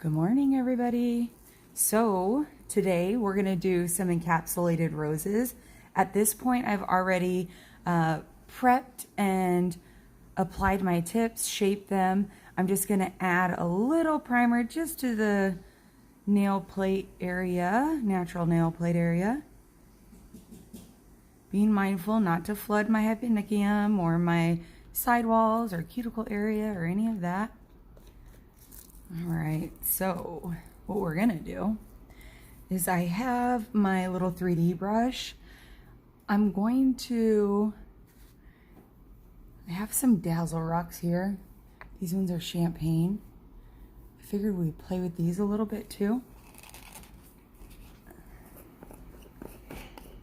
Good morning, everybody. So today we're going to do some encapsulated roses. At this point, I've already prepped and applied my tips, shaped them. I'm just going to add a little primer just to the nail plate area, natural nail plate area. Being mindful not to flood my eponychium or my sidewalls or cuticle area or any of that. All right, so what we're gonna do is I have my little 3D brush. I have some Dazzle rocks here. These ones are champagne. I figured we'd play with these a little bit too.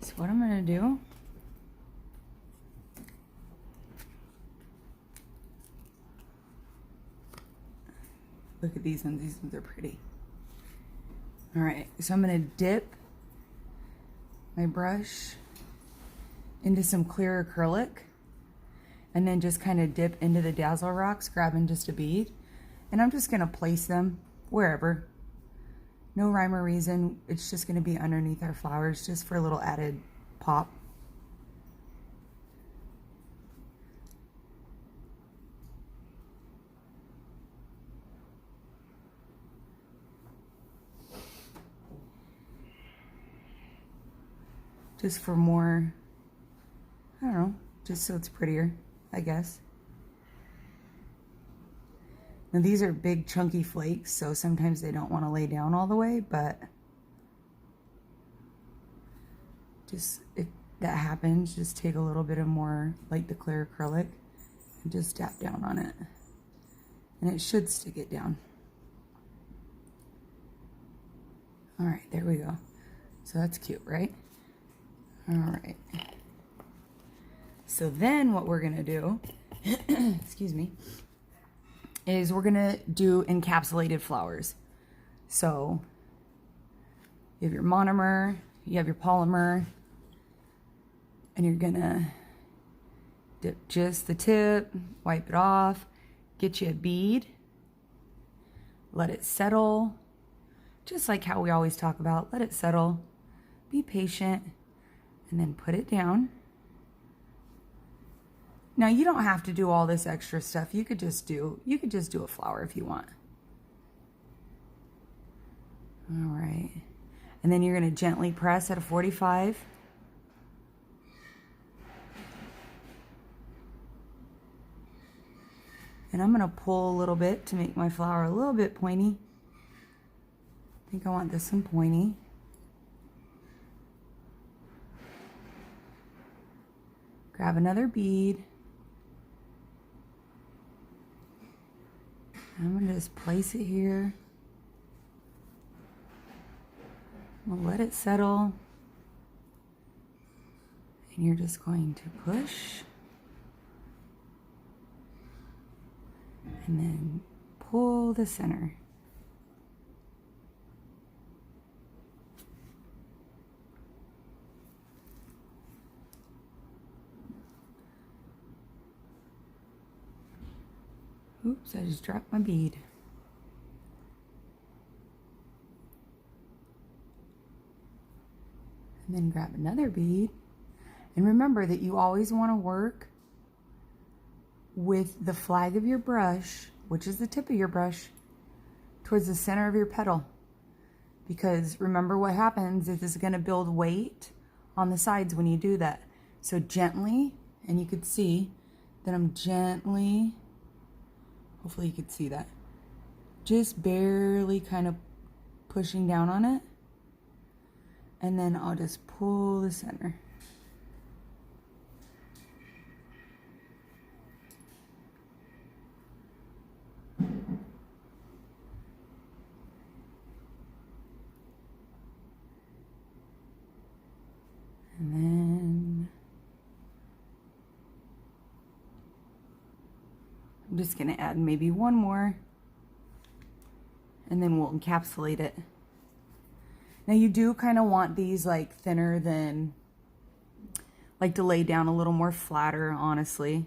So what I'm gonna do, look at these ones are pretty. All right, so I'm gonna dip my brush into some clear acrylic and then just kind of dip into the Dazzle rocks, grabbing just a bead. And I'm just gonna place them wherever. No rhyme or reason, it's just gonna be underneath our flowers just for a little added pop. Just for more, I don't know, just so it's prettier, I guess. Now these are big chunky flakes, so sometimes they don't want to lay down all the way, but just if that happens, just take a little bit of more, like the clear acrylic, and just tap down on it. And it should stick it down. All right, there we go. So that's cute, right? All right. So then what we're gonna do, excuse me, is we're gonna do encapsulated flowers. So you have your monomer, you have your polymer, and you're gonna dip just the tip, wipe it off, get you a bead, let it settle, just like how we always talk about, let it settle, be patient, and then put it down. Now you don't have to do all this extra stuff. You could just do a flower if you want. All right. And then you're going to gently press at a 45. And I'm going to pull a little bit to make my flower a little bit pointy. I think I want this one pointy. Grab another bead. I'm going to just place it here. We'll let it settle. And you're just going to push. And then pull the center. Oops, I just dropped my bead. And then grab another bead. And remember that you always want to work with the flag of your brush, which is the tip of your brush, towards the center of your petal. Because remember what happens is it's going to build weight on the sides when you do that. So gently, and you could see that I'm gently, hopefully you could see that, just barely kind of pushing down on it. And then I'll just pull the center. And then I'm just going to add maybe one more, and then we'll encapsulate it. Now you do kind of want these like thinner than, like to lay down a little more flatter, honestly.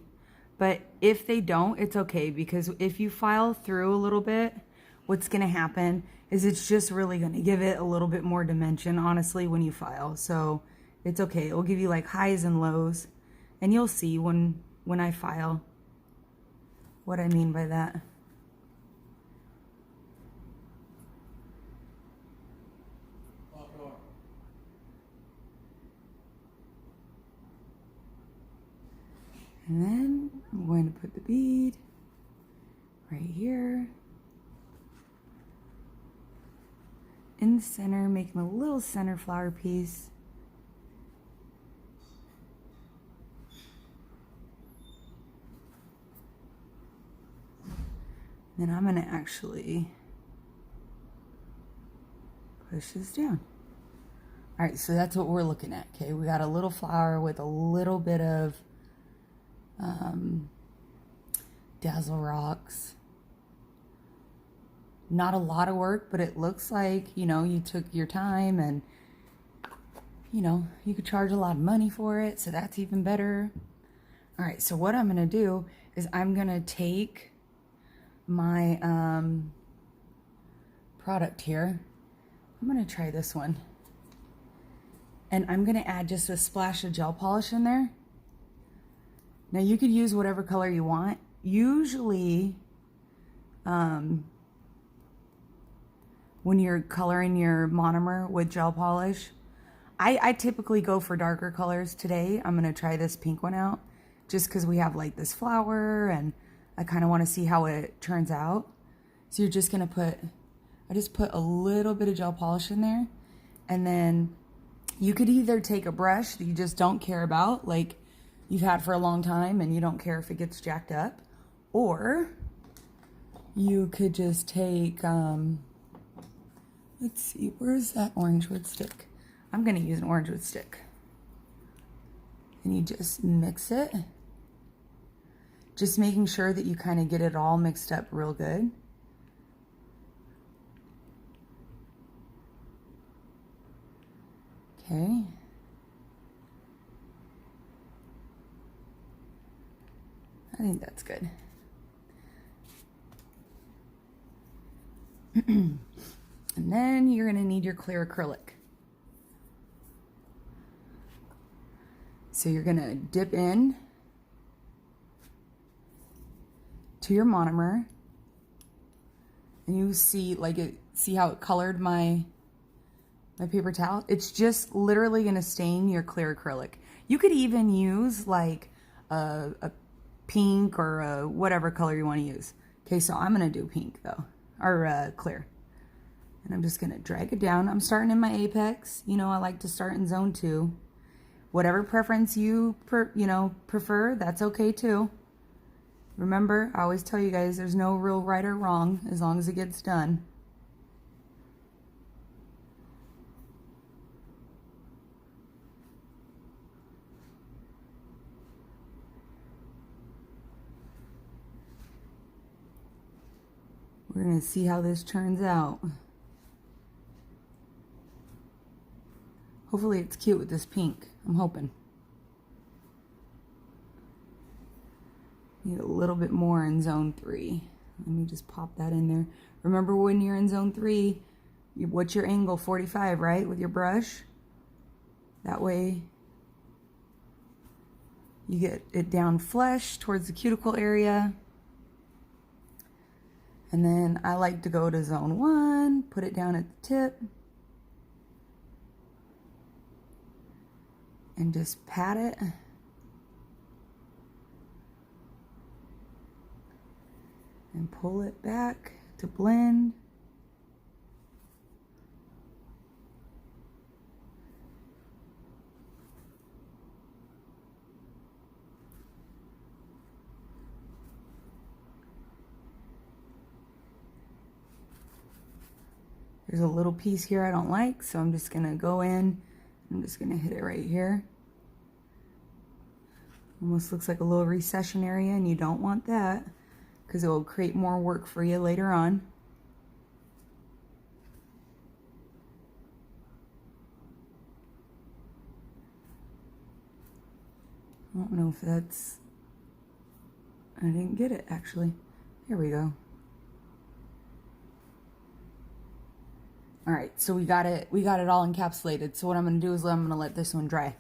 But if they don't, it's okay, because if you file through a little bit what's going to happen is it's just really going to give it a little bit more dimension, honestly, when you file. So it's okay. It will give you like highs and lows, and you'll see when I file what I mean by that. And then I'm going to put the bead right here in the center, making a little center flower piece. Then I'm going to actually push this down. All right, so that's what we're looking at, okay? We got a little flower with a little bit of Dazzle Rocks. Not a lot of work, but it looks like, you know, you took your time, and, you know, you could charge a lot of money for it, so that's even better. All right, so what I'm going to do is I'm going to take my product here. I'm going to try this one. And I'm going to add just a splash of gel polish in there. Now you could use whatever color you want. Usually, when you're coloring your monomer with gel polish, I typically go for darker colors. Today I'm going to try this pink one out just because we have like this flower and I kind of want to see how it turns out. So you're just going to put, I just put a little bit of gel polish in there, and then you could either take a brush that you just don't care about, like you've had for a long time and you don't care if it gets jacked up, or you could just take, let's see, where's that orange wood stick? I'm going to use an orange wood stick. And you just mix it. Just making sure that you kind of get it all mixed up real good. Okay. I think that's good. And then you're going to need your clear acrylic. So you're going to dip in to your monomer, and you see like it, see how it colored my paper towel? It's just literally going to stain your clear acrylic. You could even use like a pink or a whatever color you want to use. Okay, so I'm going to do pink though, or clear. And I'm just going to drag it down. I'm starting in my apex. You know, I like to start in zone 2. Whatever preference you prefer, that's okay too. Remember, I always tell you guys, there's no real right or wrong as long as it gets done. We're going to see how this turns out. Hopefully it's cute with this pink. I'm hoping. Need a little bit more in zone 3. Let me just pop that in there. Remember, when you're in zone 3, what's your angle? 45, right? With your brush. That way you get it down flush towards the cuticle area. And then I like to go to zone 1, put it down at the tip, and just pat it. And pull it back to blend. There's a little piece here I don't like, so I'm just going to go in. I'm just going to hit it right here. Almost looks like a little recession area, and you don't want that because it will create more work for you later on. I don't know if that's... I didn't get it, actually. Here we go. All right, so we got it all encapsulated. So what I'm gonna do is I'm gonna let this one dry.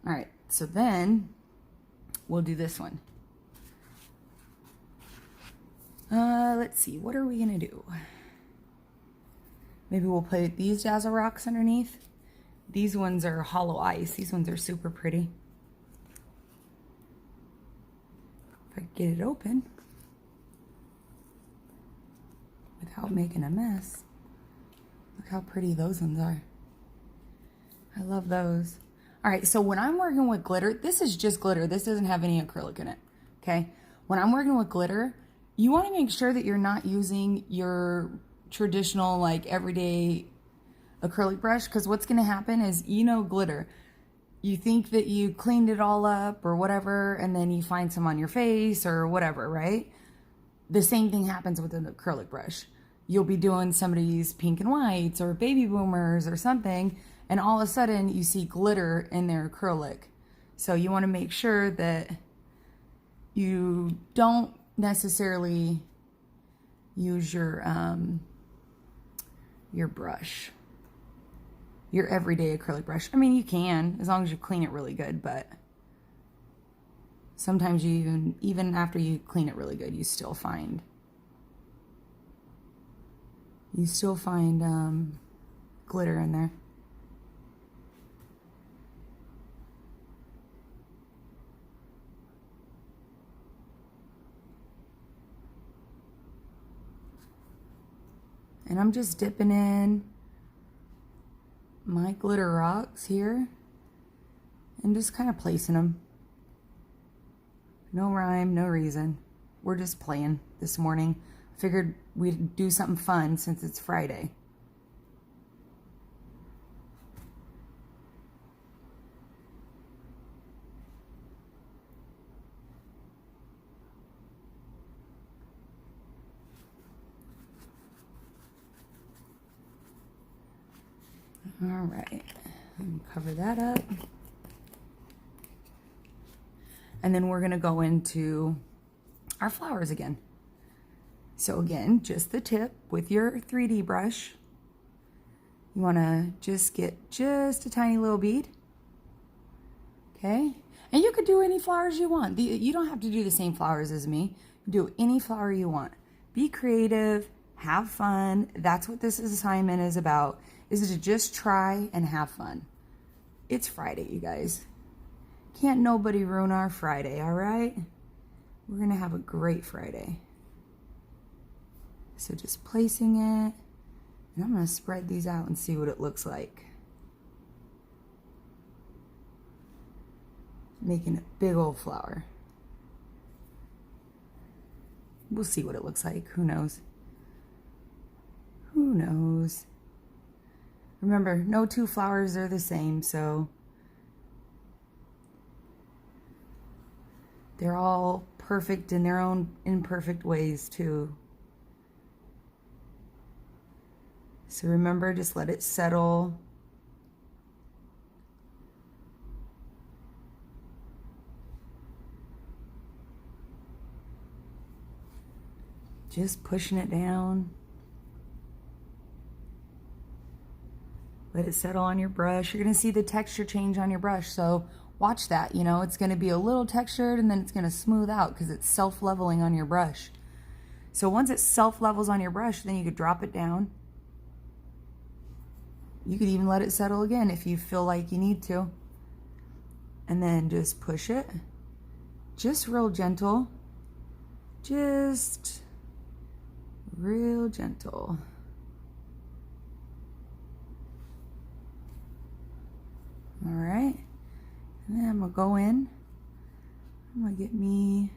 All right, so then we'll do this one. Let's see, what are we gonna do? Maybe we'll put these Dazzle Rocks underneath. These ones are hollow ice. These ones are super pretty. If I can get it open without making a mess. Look how pretty those ones are. I love those. All right, so when I'm working with glitter, this is just glitter. This doesn't have any acrylic in it, okay? When I'm working with glitter, you want to make sure that you're not using your traditional, like, everyday acrylic brush, because what's going to happen is, you know, glitter. You think that you cleaned it all up or whatever, and then you find some on your face or whatever, right? The same thing happens with an acrylic brush. You'll be doing somebody's pink and whites or baby boomers or something, and all of a sudden you see glitter in their acrylic. So you want to make sure that you don't necessarily use your brush, your everyday acrylic brush. I mean, you can, as long as you clean it really good, but sometimes you even after you clean it really good, you still find glitter in there. And I'm just dipping in my glitter rocks here and just kind of placing them. No rhyme, no reason. We're just playing this morning. Figured we'd do something fun since it's Friday. All right, cover that up. And then we're gonna go into our flowers again. So again, just the tip with your 3D brush. You wanna just get just a tiny little bead, okay? And you could do any flowers you want. You don't have to do the same flowers as me. Do any flower you want. Be creative, have fun. That's what this assignment is about, is to just try and have fun. It's Friday, you guys. Can't nobody ruin our Friday, all right? We're gonna have a great Friday. So just placing it, and I'm gonna spread these out and see what it looks like. Making a big old flower. We'll see what it looks like, who knows? Who knows? Remember, no two flowers are the same, so they're all perfect in their own imperfect ways too. So remember, just let it settle. Just pushing it down. Let it settle on your brush. You're gonna see the texture change on your brush, so watch that. You know, it's gonna be a little textured and then it's gonna smooth out because it's self-leveling on your brush. So once it self-levels on your brush, then you could drop it down. You could even let it settle again if you feel like you need to. And then just push it. Just real gentle. Just real gentle. All right, and then I'm gonna go in. I'm gonna get me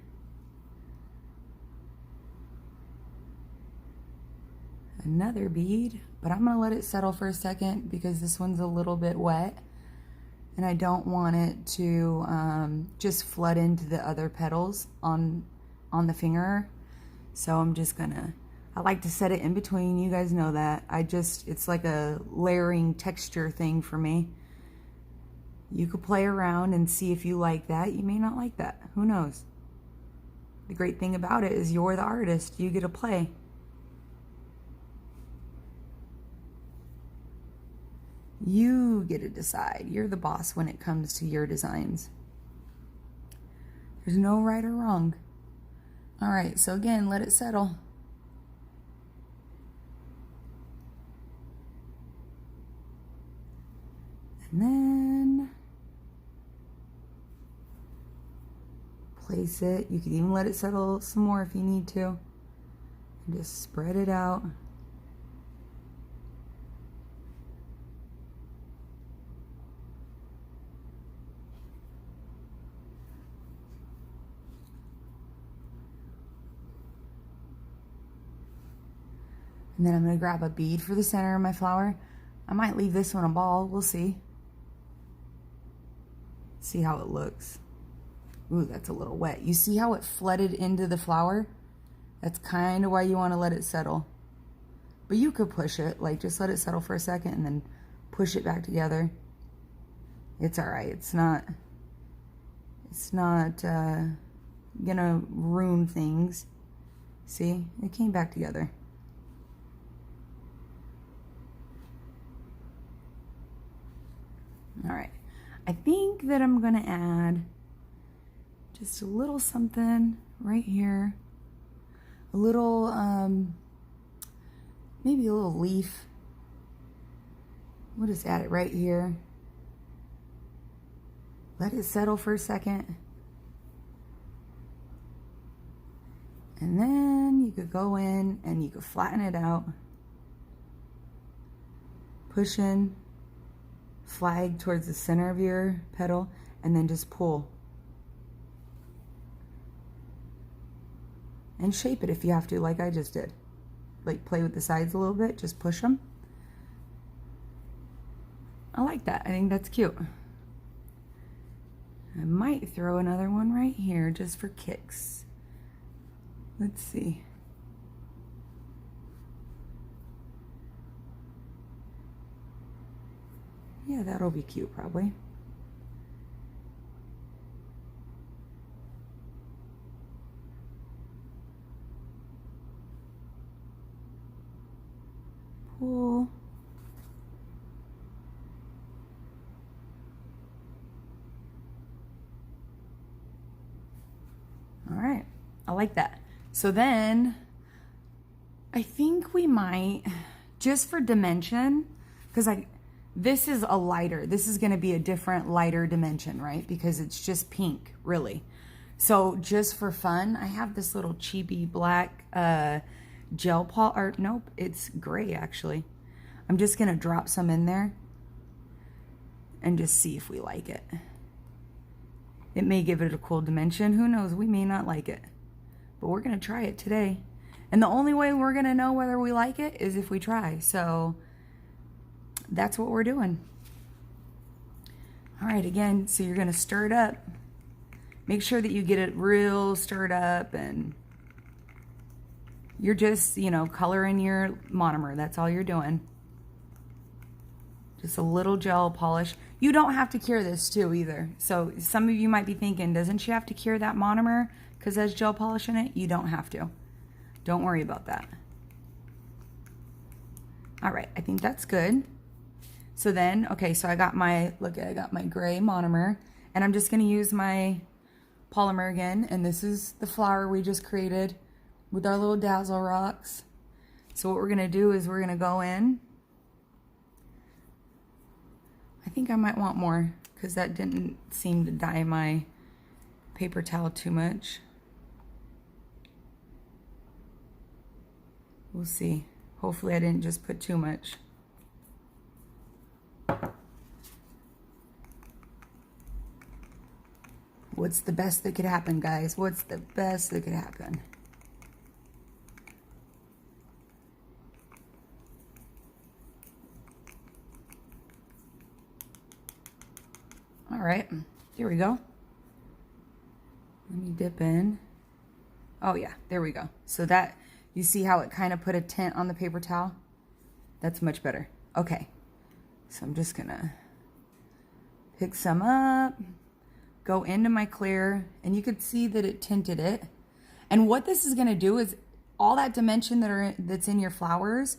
another bead, but I'm gonna let it settle for a second because this one's a little bit wet and I don't want it to just flood into the other petals on the finger. So I'm just gonna, I like to set it in between. You guys know that. It's like a layering texture thing for me. You could play around and see if you like that. You may not like that. Who knows? The great thing about it is you're the artist. You get to play. You get to decide. You're the boss when it comes to your designs. There's no right or wrong. All right, so again, let it settle. And then place it. You can even let it settle some more if you need to. And just spread it out. And then I'm going to grab a bead for the center of my flower. I might leave this one a ball. We'll see. See how it looks. Ooh, that's a little wet. You see how it flooded into the flower? That's kind of why you want to let it settle. But you could push it. Like, just let it settle for a second and then push it back together. It's all right. It's not gonna ruin things. See? It came back together. All right, I think that I'm gonna add just a little something right here. A little, maybe a little leaf. We'll just add it right here. Let it settle for a second. And then you could go in and you could flatten it out. Push in. Flag towards the center of your petal and then just pull and shape it if you have to, like I just did. Like, play with the sides a little bit, just push them. I like that. I think that's cute. I might throw another one right here just for kicks. Let's see. Yeah, that'll be cute probably. Pull. All right, I like that. So then I think we might, just for dimension, because this is a lighter. This is going to be a different lighter dimension, right? Because it's just pink, really. So just for fun, I have this little cheapy black gel polish. Or nope, it's gray actually. I'm just going to drop some in there and just see if we like it. It may give it a cool dimension. Who knows? We may not like it. But we're going to try it today. And the only way we're going to know whether we like it is if we try. So that's what we're doing. All right, again, so you're going to stir it up. Make sure that you get it real stirred up, and you're just, you know, coloring your monomer. That's all you're doing. Just a little gel polish. You don't have to cure this too either. So some of you might be thinking, doesn't she have to cure that monomer because there's gel polish in it? You don't have to. Don't worry about that. All right, I think that's good. So then, okay, so I got my, look, I got my gray monomer, and I'm just gonna use my polymer again, and this is the flower we just created with our little dazzle rocks. So what we're gonna do is we're gonna go in. I think I might want more because that didn't seem to dye my paper towel too much. We'll see. Hopefully I didn't just put too much. What's the best that could happen, guys? What's the best that could happen? All right, here we go. Let me dip in. Oh yeah, there we go. So that, you see how it kind of put a tint on the paper towel? That's much better. Okay, so I'm just gonna pick some up, go into my clear, and you could see that it tinted it. And what this is gonna do is all that dimension that's in your flowers,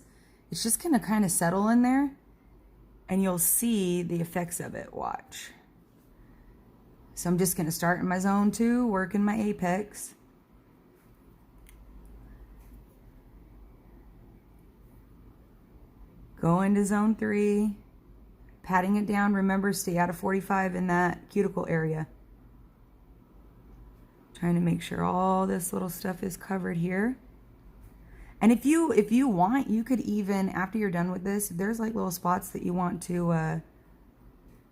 it's just gonna kind of settle in there. and you'll see the effects of it. Watch. So I'm just going to start in my zone 2, work in my apex. Go into zone 3, patting it down. Remember, stay out of 45 in that cuticle area. Trying to make sure all this little stuff is covered here. And if you want, you could even, after you're done with this, there's like little spots that you want to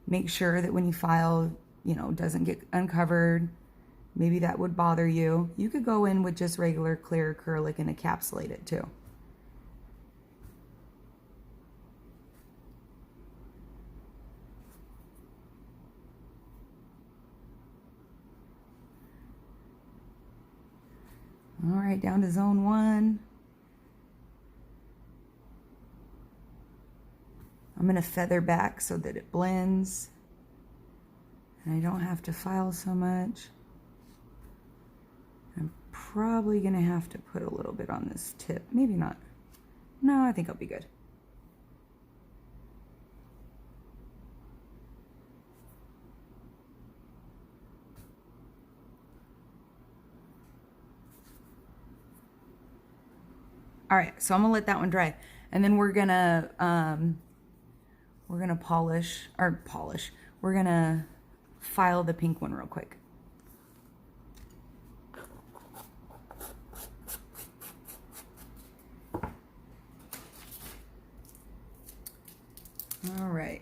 make sure that when you file, you know, doesn't get uncovered. Maybe that would bother you. You could go in with just regular clear acrylic and encapsulate it too. All right, down to zone 1. I'm going to feather back so that it blends. And I don't have to file so much. I'm probably going to have to put a little bit on this tip. Maybe not. No, I think I'll be good. All right, so I'm gonna let that one dry, and then we're gonna polish. We're gonna file the pink one real quick. All right.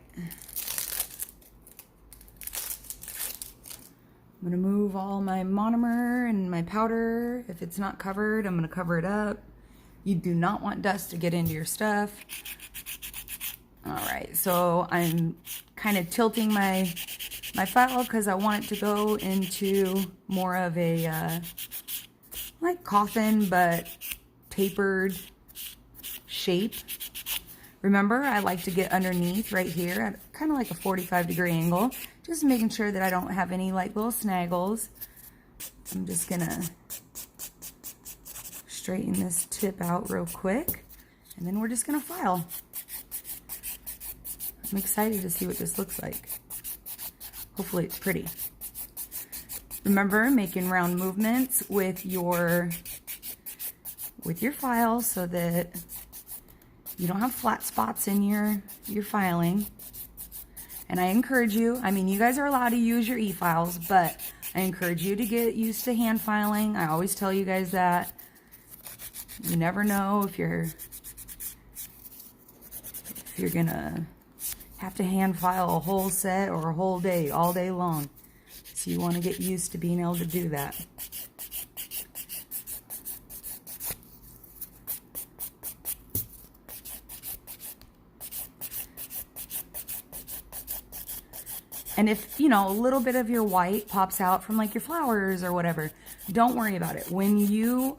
I'm gonna move all my monomer and my powder. If it's not covered, I'm gonna cover it up. You do not want dust to get into your stuff. All right, so I'm kind of tilting my file because I want it to go into more of a like coffin but tapered shape. Remember, I like to get underneath right here at kind of like a 45-degree angle, just making sure that I don't have any like little snaggles. I'm just gonna straighten this tip out real quick, and then we're just gonna file. I'm excited to see what this looks like. Hopefully it's pretty. Remember, making round movements with your file so that you don't have flat spots in your filing. And I encourage you, I mean, you guys are allowed to use your e-files, but I encourage you to get used to hand filing. I always tell you guys that. You never know if you're gonna have to hand file a whole set or a whole day, all day long. So you want to get used to being able to do that. And if, you know, a little bit of your white pops out from like your flowers or whatever, don't worry about it. When you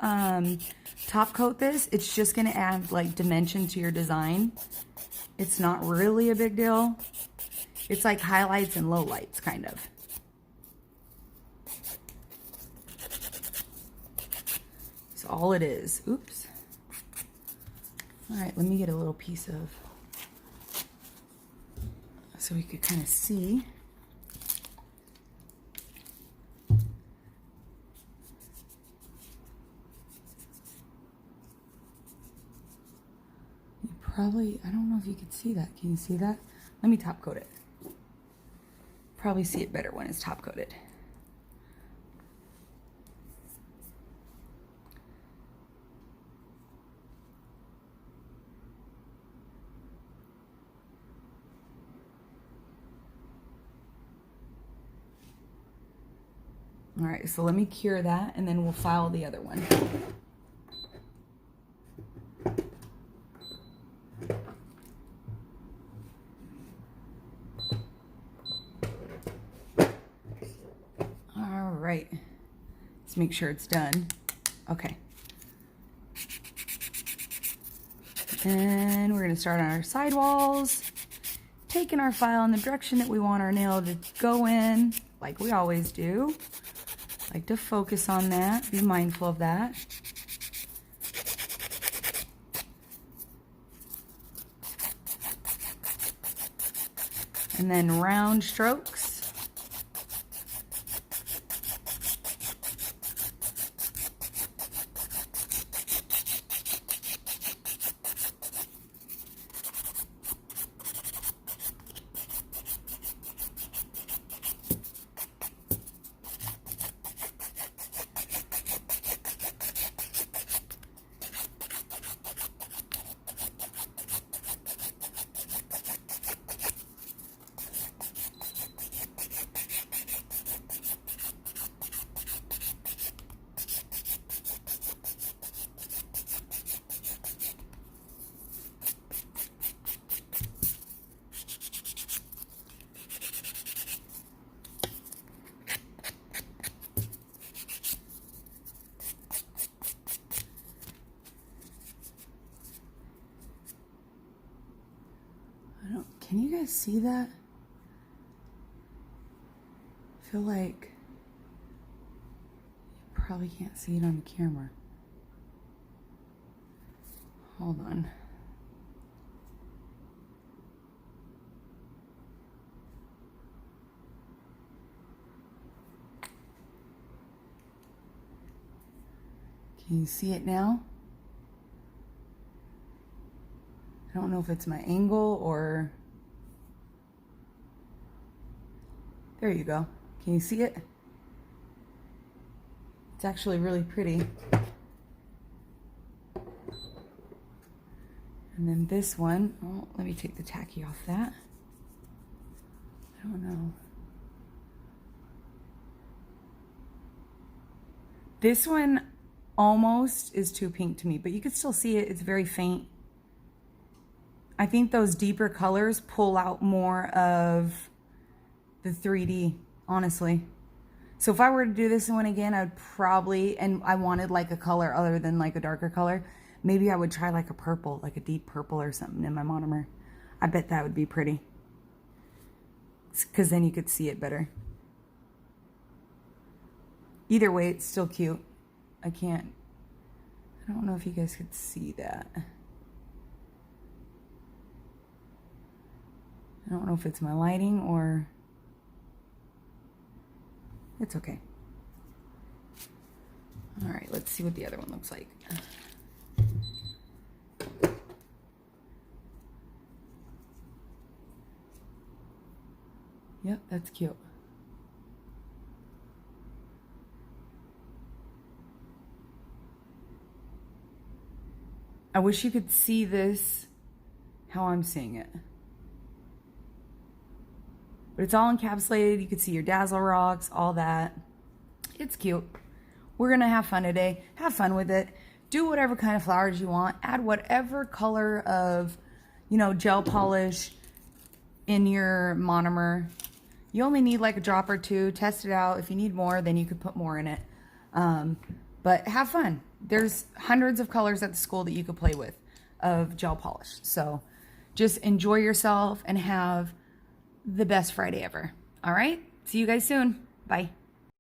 top coat this, it's just going to add like dimension to your design. It's not really a big deal. It's like highlights and lowlights, kind of. That's all it is. Oops. All right, let me get a little piece of, so we could kind of see. Probably, I don't know if you can see that. Can you see that? Let me top coat it. Probably see it better when it's top coated. All right, so let me cure that and then we'll file the other one. Right, let's make sure it's done. Okay. And we're going to start on our sidewalls, taking our file in the direction that we want our nail to go in, like we always do. Like to focus on that, be mindful of that. and then round strokes. Can you guys see that? I feel like you probably can't see it on the camera. Hold on. Can you see it now? I don't know if it's my angle or... There you go. Can you see it? It's actually really pretty. And then this one, oh, let me take the tacky off that. I don't know. This one almost is too pink to me, but you can still see it. It's very faint. I think those deeper colors pull out more of the 3D, honestly. So if I were to do this one again, I'd probably, and I wanted like a color other than like a darker color, maybe I would try like a purple, like a deep purple or something in my monomer. I bet that would be pretty. Because then you could see it better. Either way, it's still cute. I don't know if you guys could see that. I don't know if it's my lighting or... It's okay. All right, let's see what the other one looks like. Yep, that's cute. I wish you could see this how I'm seeing it. But it's all encapsulated. You can see your dazzle rocks, all that. It's cute. We're gonna have fun today. Have fun with it. Do whatever kind of flowers you want. Add whatever color of, gel polish in your monomer. You only need like a drop or two. Test it out. If you need more, then you could put more in it. But have fun. There's hundreds of colors at the school that you could play with of gel polish. So just enjoy yourself and have the best Friday ever. All right? See you guys soon. Bye.